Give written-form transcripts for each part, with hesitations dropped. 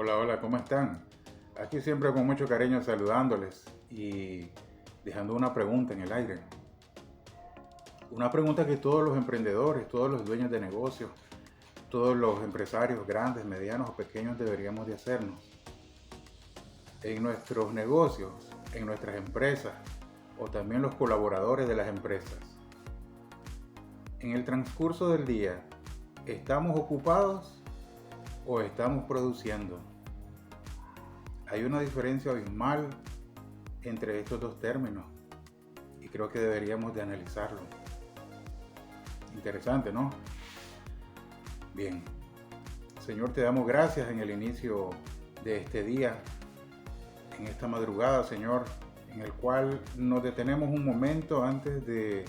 Hola, hola, ¿cómo están? Aquí siempre con mucho cariño saludándoles y dejando una pregunta en el aire. Una pregunta que todos los emprendedores, todos los dueños de negocios, todos los empresarios grandes, medianos o pequeños deberíamos de hacernos. En nuestros negocios, en nuestras empresas o también los colaboradores de las empresas. En el transcurso del día, ¿estamos ocupados o estamos produciendo? Hay una diferencia abismal entre estos dos términos y creo que deberíamos de analizarlo. Interesante, ¿no? Bien, Señor, te damos gracias en el inicio de este día, en esta madrugada, Señor, en el cual nos detenemos un momento antes de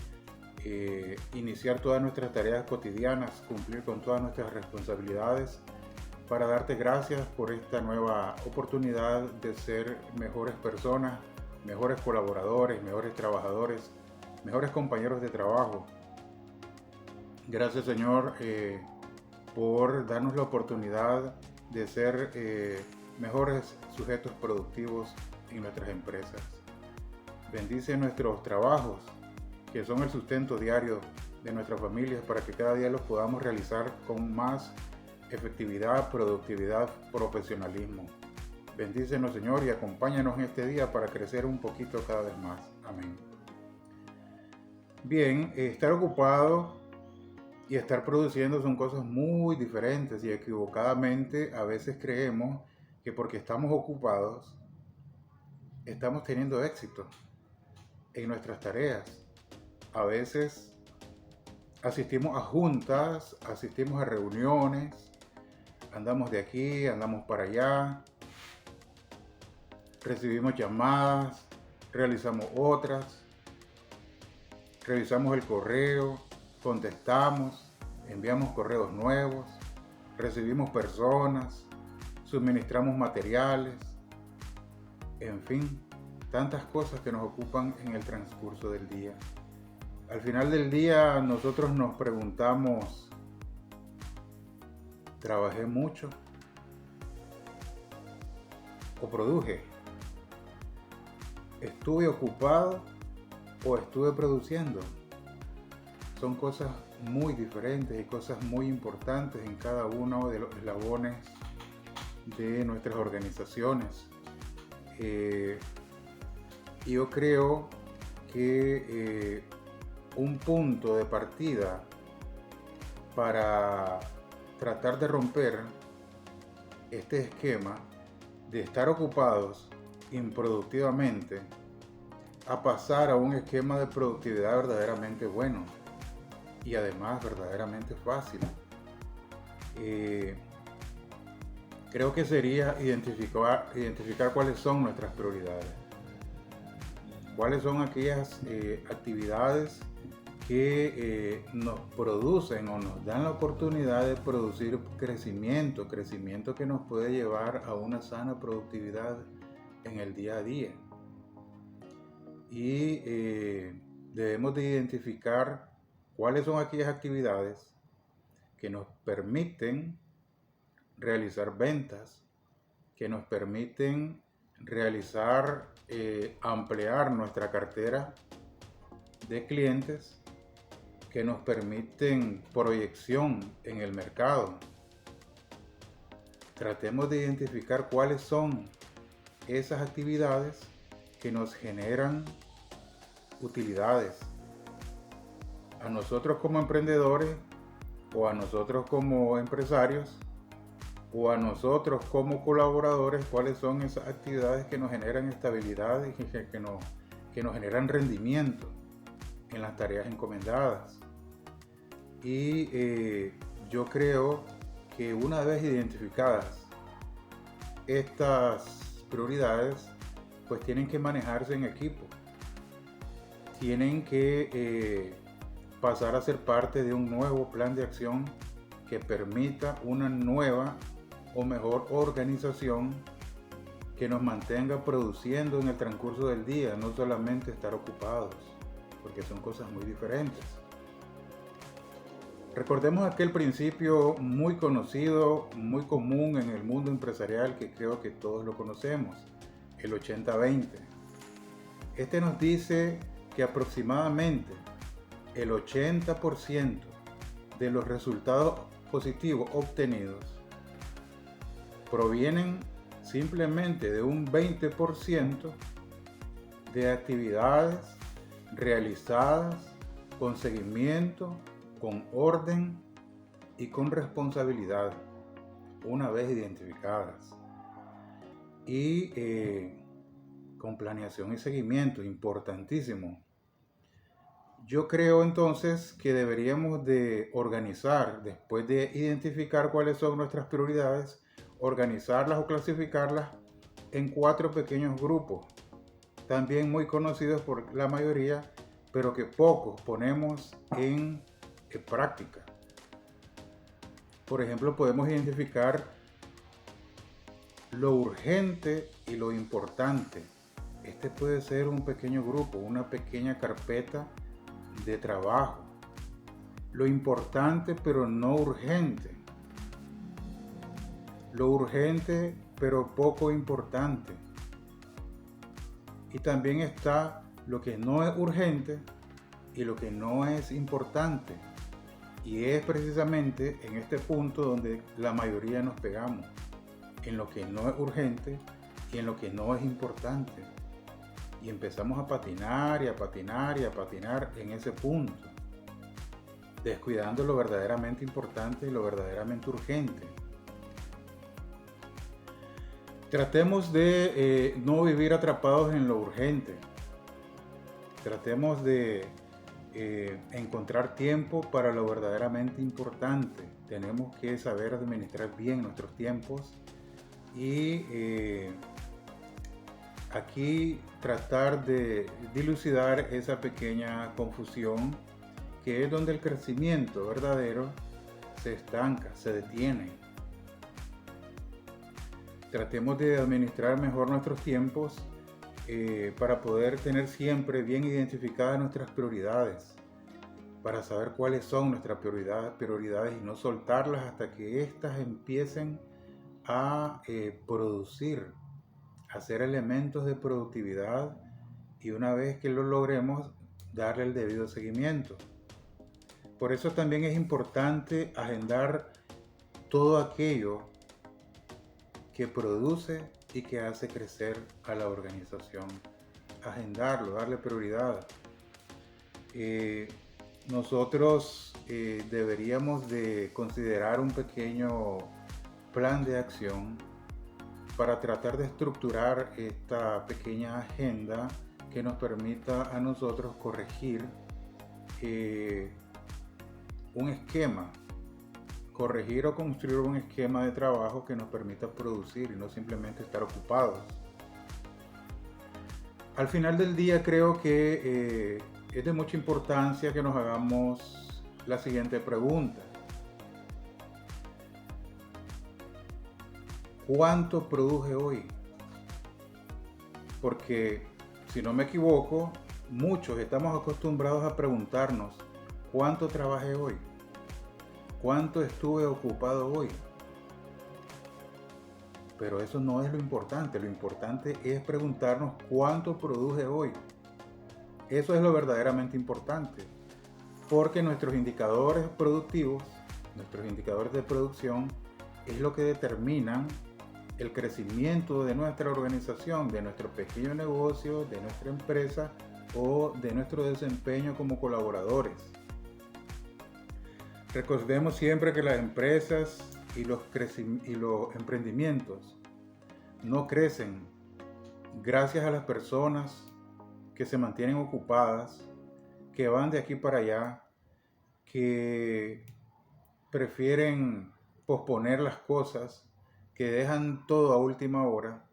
iniciar todas nuestras tareas cotidianas, cumplir con todas nuestras responsabilidades, para darte gracias por esta nueva oportunidad de ser mejores personas, mejores colaboradores, mejores trabajadores, mejores compañeros de trabajo. Gracias, Señor, por darnos la oportunidad de ser mejores sujetos productivos en nuestras empresas. Bendice nuestros trabajos, que son el sustento diario de nuestras familias, para que cada día los podamos realizar con más efectividad, productividad, profesionalismo. Bendícenos, Señor, y acompáñanos en este día para crecer un poquito cada vez más. Amén. Bien, estar ocupado y estar produciendo son cosas muy diferentes, y equivocadamente a veces creemos que porque estamos ocupados estamos teniendo éxito en nuestras tareas. A veces asistimos a juntas, asistimos a reuniones, andamos de aquí, andamos para allá, recibimos llamadas, realizamos otras, revisamos el correo, contestamos, enviamos correos nuevos, recibimos personas, suministramos materiales, en fin, tantas cosas que nos ocupan en el transcurso del día. Al final del día nosotros nos preguntamos, ¿trabajé mucho o produje? ¿Estuve ocupado o estuve produciendo? Son cosas muy diferentes y cosas muy importantes en cada uno de los eslabones de nuestras organizaciones. Yo creo que un punto de partida para tratar de romper este esquema de estar ocupados improductivamente a pasar a un esquema de productividad verdaderamente bueno y además verdaderamente fácil. Creo que sería identificar cuáles son nuestras prioridades, cuáles son aquellas actividades que nos producen o nos dan la oportunidad de producir crecimiento que nos puede llevar a una sana productividad en el día a día. Y debemos de identificar cuáles son aquellas actividades que nos permiten realizar ventas, que nos permiten realizar, ampliar nuestra cartera de clientes, que nos permiten proyección en el mercado. Tratemos de identificar cuáles son esas actividades que nos generan utilidades a nosotros como emprendedores, o a nosotros como empresarios, o a nosotros como colaboradores. Cuáles son esas actividades que nos generan estabilidad y que nos generan rendimiento en las tareas encomendadas. Y yo creo que una vez identificadas estas prioridades, pues tienen que manejarse en equipo, tienen que pasar a ser parte de un nuevo plan de acción que permita una nueva o mejor organización que nos mantenga produciendo en el transcurso del día, no solamente estar ocupados, porque son cosas muy diferentes. Recordemos aquel principio muy conocido, muy común en el mundo empresarial, que creo que todos lo conocemos, el 80-20. Este nos dice que aproximadamente el 80% de los resultados positivos obtenidos provienen simplemente de un 20% de actividades realizadas con seguimiento, con orden y con responsabilidad, una vez identificadas. Y con planeación y seguimiento, importantísimo. Yo creo entonces que deberíamos de organizar, después de identificar cuáles son nuestras prioridades, organizarlas o clasificarlas en 4 pequeños grupos, también muy conocidos por la mayoría, pero que pocos ponemos en práctica. Por ejemplo, podemos identificar lo urgente y lo importante. Este puede ser un pequeño grupo, una pequeña carpeta de trabajo. Lo importante pero no urgente. Lo urgente pero poco importante. Y también está lo que no es urgente y lo que no es importante. Y es precisamente en este punto donde la mayoría nos pegamos, en lo que no es urgente y en lo que no es importante. Y empezamos a patinar y a patinar y a patinar en ese punto, descuidando lo verdaderamente importante y lo verdaderamente urgente. Tratemos de no vivir atrapados en lo urgente. Tratemos de encontrar tiempo para lo verdaderamente importante. Tenemos que saber administrar bien nuestros tiempos y aquí tratar de dilucidar esa pequeña confusión, que es donde el crecimiento verdadero se estanca, se detiene. Tratemos de administrar mejor nuestros tiempos para poder tener siempre bien identificadas nuestras prioridades, para saber cuáles son nuestras prioridades y no soltarlas hasta que éstas empiecen a producir, a ser elementos de productividad, y una vez que lo logremos, darle el debido seguimiento. Por eso también es importante agendar todo aquello que produce y que hace crecer a la organización. Agendarlo, darle prioridad. Nosotros deberíamos de considerar un pequeño plan de acción para tratar de estructurar esta pequeña agenda que nos permita a nosotros corregir un esquema, corregir o construir un esquema de trabajo que nos permita producir y no simplemente estar ocupados. Al final del día creo que es de mucha importancia que nos hagamos la siguiente pregunta: ¿cuánto produje hoy? Porque si no me equivoco, muchos estamos acostumbrados a preguntarnos: ¿cuánto trabajé hoy? ¿Cuánto estuve ocupado hoy? Pero eso no es lo importante. Lo importante es preguntarnos: ¿cuánto produje hoy? Eso es lo verdaderamente importante, porque nuestros indicadores productivos, nuestros indicadores de producción, es lo que determinan el crecimiento de nuestra organización, de nuestro pequeño negocio, de nuestra empresa o de nuestro desempeño como colaboradores. Recordemos siempre que las empresas y los emprendimientos no crecen gracias a las personas que se mantienen ocupadas, que van de aquí para allá, que prefieren posponer las cosas, que dejan todo a última hora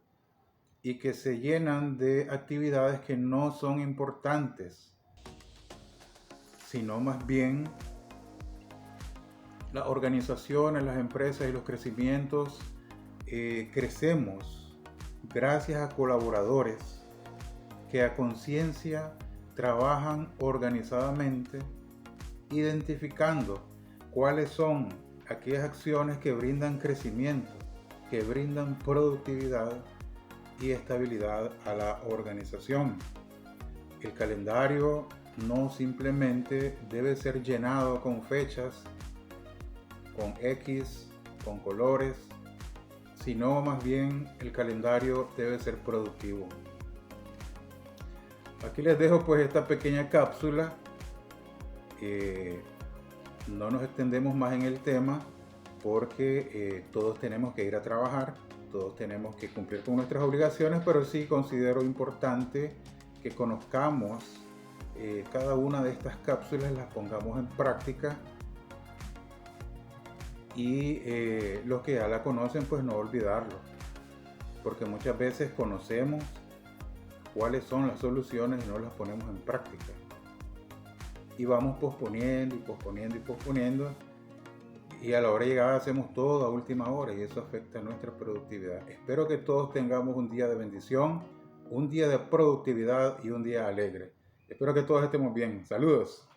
y que se llenan de actividades que no son importantes, sino más bien las organizaciones, las empresas y los crecimientos crecemos gracias a colaboradores que a conciencia trabajan organizadamente, identificando cuáles son aquellas acciones que brindan crecimiento, que brindan productividad y estabilidad a la organización. El calendario no simplemente debe ser llenado con fechas, con X, con colores, sino más bien el calendario debe ser productivo. Aquí les dejo pues esta pequeña cápsula. No nos extendemos más en el tema porque todos tenemos que ir a trabajar, todos tenemos que cumplir con nuestras obligaciones, pero sí considero importante que conozcamos cada una de estas cápsulas, las pongamos en práctica y los que ya la conocen pues no olvidarlo, porque muchas veces conocemos cuáles son las soluciones y no las ponemos en práctica y vamos posponiendo y posponiendo y posponiendo, y a la hora de llegada hacemos todo a última hora y eso afecta nuestra productividad. Espero que todos tengamos un día de bendición, un día de productividad y un día alegre. Espero que todos estemos bien. Saludos.